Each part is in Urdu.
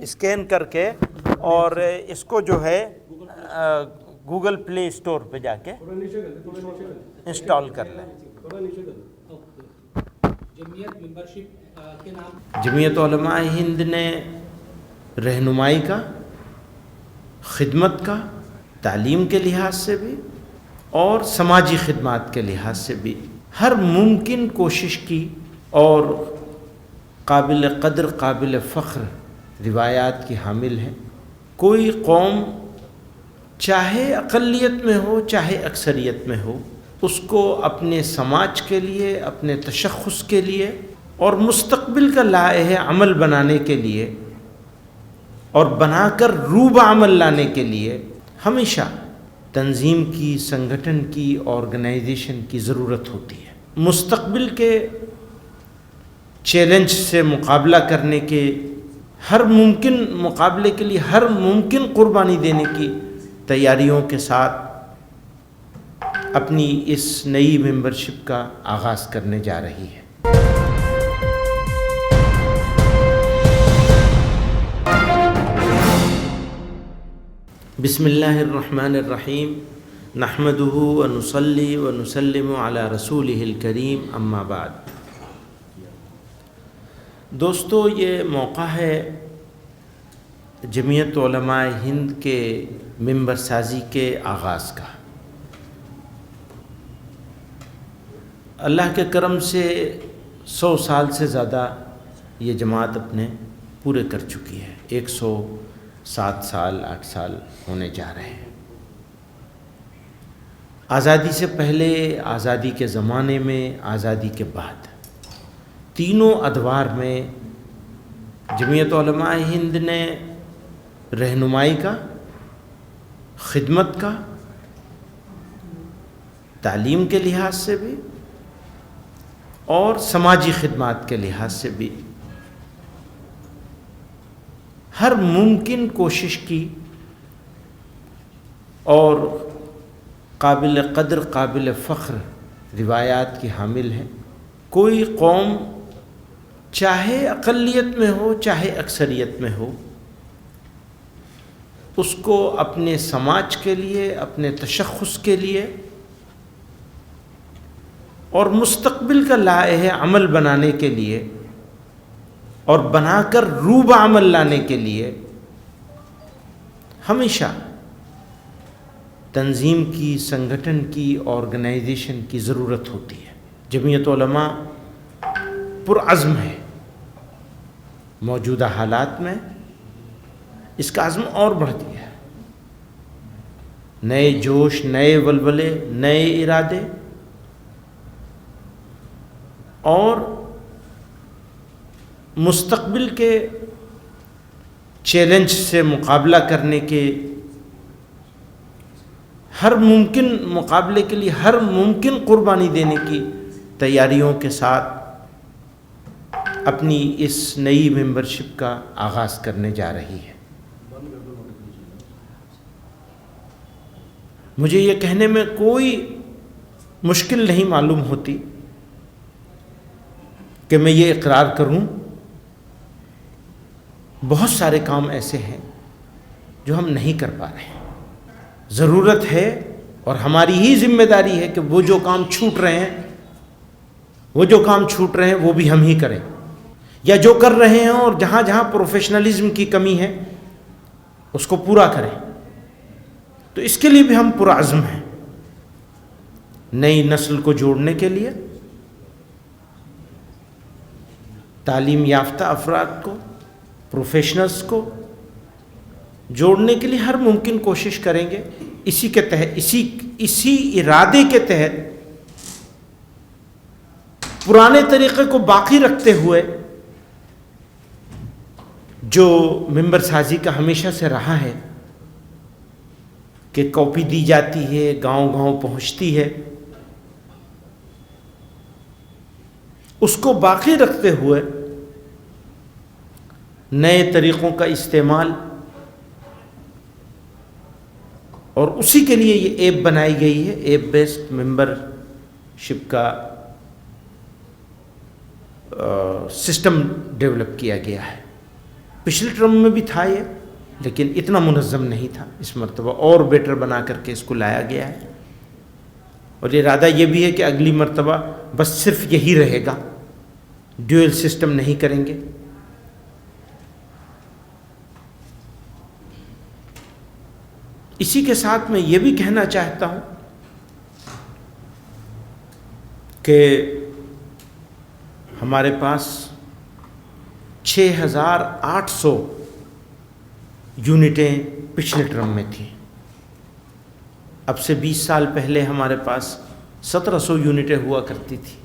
اسکین کر کے اور اس کو جو ہے گوگل پلے اسٹور پہ جا کے انسٹال کر لیں۔ جمعیت علماء ہند نے رہنمائی کا، خدمت کا، تعلیم کے لحاظ سے بھی اور سماجی خدمات کے لحاظ سے بھی ہر ممکن کوشش کی اور قابل قدر، قابل فخر روایات کی حامل ہے۔ کوئی قوم چاہے اقلیت میں ہو چاہے اکثریت میں ہو، اس کو اپنے سماج کے لیے، اپنے تشخص کے لیے اور مستقبل کا لائحہ عمل بنانے کے لیے اور بنا کر روب عمل لانے کے لیے ہمیشہ تنظیم کی، سنگھٹن کی، آرگنائزیشن کی ضرورت ہوتی ہے۔ مستقبل کے چیلنج سے مقابلہ کرنے کے ہر ممکن مقابلے کے لیے ہر ممکن قربانی دینے کی تیاریوں کے ساتھ اپنی اس نئی ممبرشپ کا آغاز کرنے جا رہی ہے۔ بسم اللہ الرحمن الرحیم، نحمدہ ونصلی ونسلم علی رسولہ الکریم، اما بعد۔ دوستو، یہ موقع ہے جمعیت علماء ہند کے ممبر سازی کے آغاز کا۔ اللہ کے کرم سے 100 سال سے زیادہ یہ جماعت اپنے پورے کر چکی ہے۔ 107 سال 8 سال ہونے جا رہے ہیں۔ آزادی سے پہلے، آزادی کے زمانے میں، آزادی کے بعد، تینوں ادوار میں جمعیت علماء ہند نے رہنمائی کا، خدمت کا، تعلیم کے لحاظ سے بھی اور سماجی خدمات کے لحاظ سے بھی ہر ممکن کوشش کی اور قابل قدر، قابل فخر روایات کی حامل ہے۔ کوئی قوم چاہے اقلیت میں ہو چاہے اکثریت میں ہو، اس کو اپنے سماج کے لیے، اپنے تشخص کے لیے اور مستقبل کا لائحہ عمل بنانے کے لیے اور بنا کر روب عمل لانے کے لیے ہمیشہ تنظیم کی، سنگھٹن کی، آرگنائزیشن کی ضرورت ہوتی ہے۔ جمعیت علماء پرعزم ہے۔ موجودہ حالات میں اس کا عزم اور بڑھ گیا ہے۔ نئے جوش، نئے ولولے، نئے ارادے اور مستقبل کے چیلنج سے مقابلہ کرنے کے ہر ممکن مقابلے کے لیے ہر ممکن قربانی دینے کی تیاریوں کے ساتھ اپنی اس نئی ممبرشپ کا آغاز کرنے جا رہی ہے۔ مجھے یہ کہنے میں کوئی مشکل نہیں معلوم ہوتی کہ میں یہ اقرار کروں، بہت سارے کام ایسے ہیں جو ہم نہیں کر پا رہے ہیں۔ ضرورت ہے اور ہماری ہی ذمہ داری ہے کہ وہ جو کام چھوٹ رہے ہیں وہ بھی ہم ہی کریں، یا جو کر رہے ہیں اور جہاں جہاں پروفیشنلزم کی کمی ہے اس کو پورا کریں۔ تو اس کے لیے بھی ہم پرعزم ہیں، نئی نسل کو جوڑنے کے لیے، تعلیم یافتہ افراد کو، پروفیشنلز کو جوڑنے کے لیے ہر ممکن کوشش کریں گے۔ اسی کے تحت، اسی ارادے کے تحت پرانے طریقے کو باقی رکھتے ہوئے جو ممبر سازی کا ہمیشہ سے رہا ہے کہ کاپی دی جاتی ہے، گاؤں گاؤں پہنچتی ہے، اس کو باقی رکھتے ہوئے نئے طریقوں کا استعمال، اور اسی کے لیے یہ ایپ بنائی گئی ہے۔ ایپ بیسڈ ممبر شپ کا سسٹم ڈیولپ کیا گیا ہے۔ پچھلے ٹرم میں بھی تھا یہ، لیکن اتنا منظم نہیں تھا. اس مرتبہ اور بیٹر بنا کر کے اس کو لایا گیا ہے، اور ارادہ یہ بھی ہے کہ اگلی مرتبہ بس صرف یہی رہے گا، ڈیول سسٹم نہیں کریں گے. اسی کے ساتھ میں یہ بھی کہنا چاہتا ہوں کہ ہمارے پاس 6,800 یونٹیں پچھلے ٹرم میں تھیں. اب سے 20 سال پہلے ہمارے پاس 1,700 یونٹیں ہوا کرتی تھی.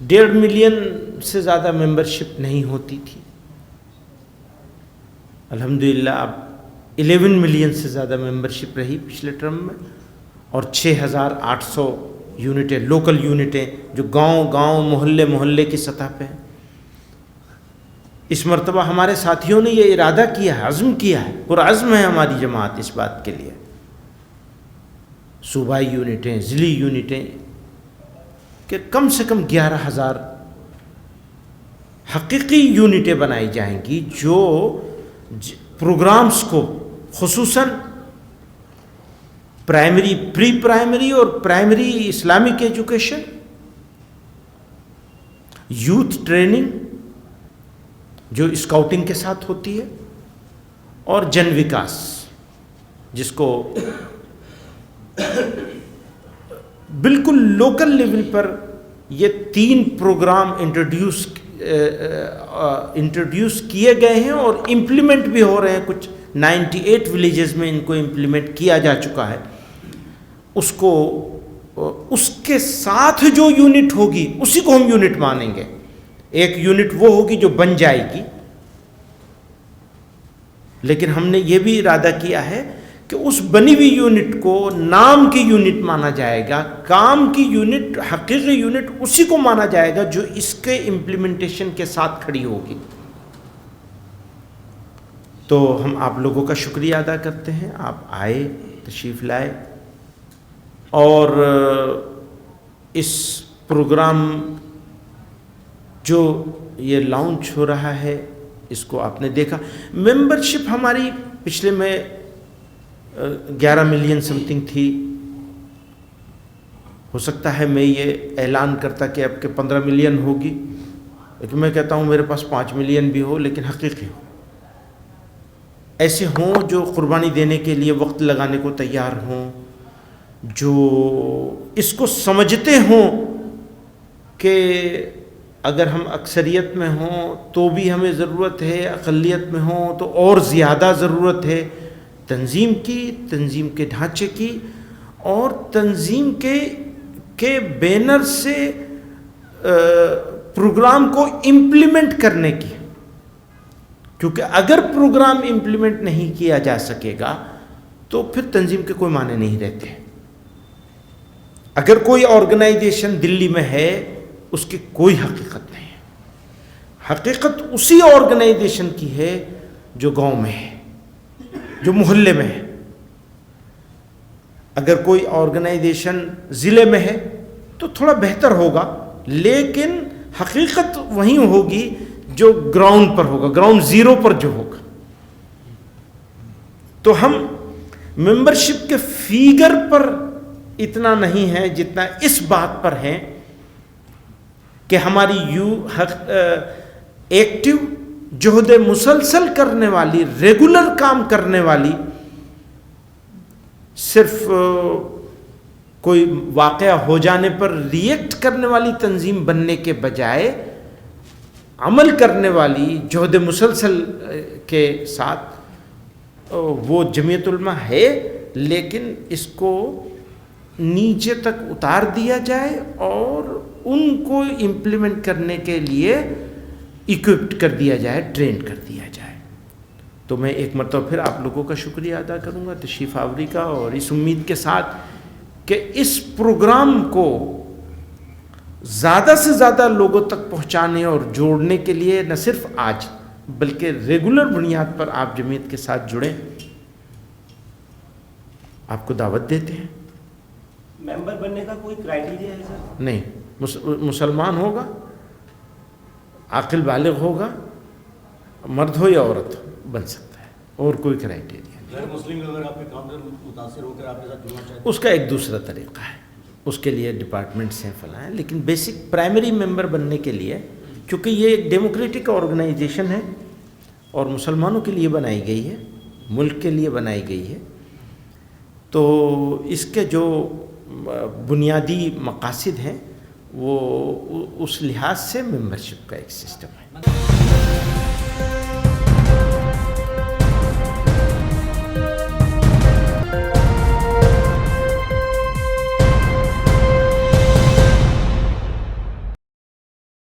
1.5 ملین سے زیادہ ممبرشپ نہیں ہوتی تھی. الحمدللہ اب 11 ملین سے زیادہ ممبرشپ رہی پچھلے ٹرم میں، اور 6,800 یونٹیں، لوکل یونٹیں جو گاؤں گاؤں محلے محلے کی سطح پہ ہیں. اس مرتبہ ہمارے ساتھیوں نے یہ ارادہ کیا ہے، عزم کیا ہے، پرعزم ہے ہماری جماعت اس بات کے لیے، صوبائی یونٹیں، ضلعی یونٹیں، کہ کم سے کم 11,000 حقیقی یونٹیں بنائی جائیں گی جو پروگرامز کو، خصوصاً پرائمری، پری پرائمری اور primary Islamic education, youth training جو اسکاؤٹنگ کے ساتھ ہوتی ہے، اور جن وکاس جس کو بالکل لوکل لیول پر یہ 3 پروگرام انٹروڈیوس کیے گئے ہیں اور امپلیمنٹ بھی ہو رہے ہیں. کچھ 98 ولیجز میں ان کو امپلیمنٹ کیا جا چکا ہے. اس کو، اس کے ساتھ جو یونٹ ہوگی اسی کو ہم یونٹ مانیں گے. ایک یونٹ وہ ہوگی جو بن جائے گی، لیکن ہم نے یہ بھی ارادہ کیا ہے کہ اس بنی ہوئی یونٹ کو نام کی یونٹ مانا جائے گا، کام کی یونٹ، حقیقی یونٹ اسی کو مانا جائے گا جو اس کے امپلیمنٹیشن کے ساتھ کھڑی ہوگی. تو ہم آپ لوگوں کا شکریہ ادا کرتے ہیں، آپ آئے، تشریف لائے، اور اس پروگرام جو یہ لانچ ہو رہا ہے اس کو آپ نے دیکھا. ممبرشپ ہماری پچھلے میں 11 ملین سم تھنگ تھی. ہو سکتا ہے میں یہ اعلان کرتا کہ اب کے 15 ملین ہوگی، لیکن میں کہتا ہوں میرے پاس 5 ملین بھی ہو لیکن حقیقی ہو، ایسے ہوں جو قربانی دینے کے لیے وقت لگانے کو تیار ہوں، جو اس کو سمجھتے ہوں کہ اگر ہم اکثریت میں ہوں تو بھی ہمیں ضرورت ہے، اقلیت میں ہوں تو اور زیادہ ضرورت ہے تنظیم کی، تنظیم کے ڈھانچے کی، اور تنظیم کے بینر سے پروگرام کو امپلیمنٹ کرنے کی. کیونکہ اگر پروگرام امپلیمنٹ نہیں کیا جا سکے گا تو پھر تنظیم کے کوئی معنی نہیں رہتے. اگر کوئی آرگنائزیشن دلی میں ہے اس کی کوئی حقیقت نہیں ہے. حقیقت اسی آرگنائزیشن کی ہے جو گاؤں میں ہے، جو محلے میں ہے. اگر کوئی آرگنائزیشن ضلع میں ہے تو تھوڑا بہتر ہوگا، لیکن حقیقت وہیں ہوگی جو گراؤنڈ پر ہوگا، گراؤنڈ زیرو پر جو ہوگا. تو ہم ممبرشپ کے فیگر پر اتنا نہیں ہے جتنا اس بات پر ہے کہ ہماری ایکٹیو، جہد مسلسل کرنے والی، ریگولر کام کرنے والی، صرف کوئی واقعہ ہو جانے پر ریئیکٹ کرنے والی تنظیم بننے کے بجائے عمل کرنے والی، جہد مسلسل کے ساتھ وہ جمعیت علماء ہے، لیکن اس کو نیچے تک اتار دیا جائے اور ان کو امپلیمنٹ کرنے کے لیے اکوپڈ کر دیا جائے، ٹرین کر دیا جائے. تو میں ایک مرتبہ پھر آپ لوگوں کا شکریہ ادا کروں گا تشریف آوری کا، اور اس امید کے ساتھ کہ اس پروگرام کو زیادہ سے زیادہ لوگوں تک پہنچانے اور جوڑنے کے لیے نہ صرف آج بلکہ ریگولر بنیاد پر آپ جمعیت کے ساتھ جڑیں. آپ کو دعوت دیتے ہیں. ممبر بننے کا کوئی کرائیٹیریا ہے سر؟ نہیں، مسلمان ہوگا عاقل بالغ ہوگا، مرد ہو یا عورت ہو، بن سکتا ہے، اور کوئی کرائٹیریا نہیں۔ غیر مسلم اگر آپ کے کام سے متاثر ہو کر آپ کے ساتھ جڑنا چاہتے ہیں، اس کا ایک دوسرا طریقہ ہے، اس کے لیے ڈپارٹمنٹس ہیں فلاں ہیں، لیکن بیسک پرائمری ممبر بننے کے لیے، کیونکہ یہ ایک ڈیموکریٹک آرگنائزیشن ہے اور مسلمانوں کے لیے بنائی گئی ہے، ملک کے لیے بنائی گئی ہے، تو اس کے جو بنیادی مقاصد ہیں وہ اس لحاظ سے ممبرشپ کا ایک سسٹم ہے۔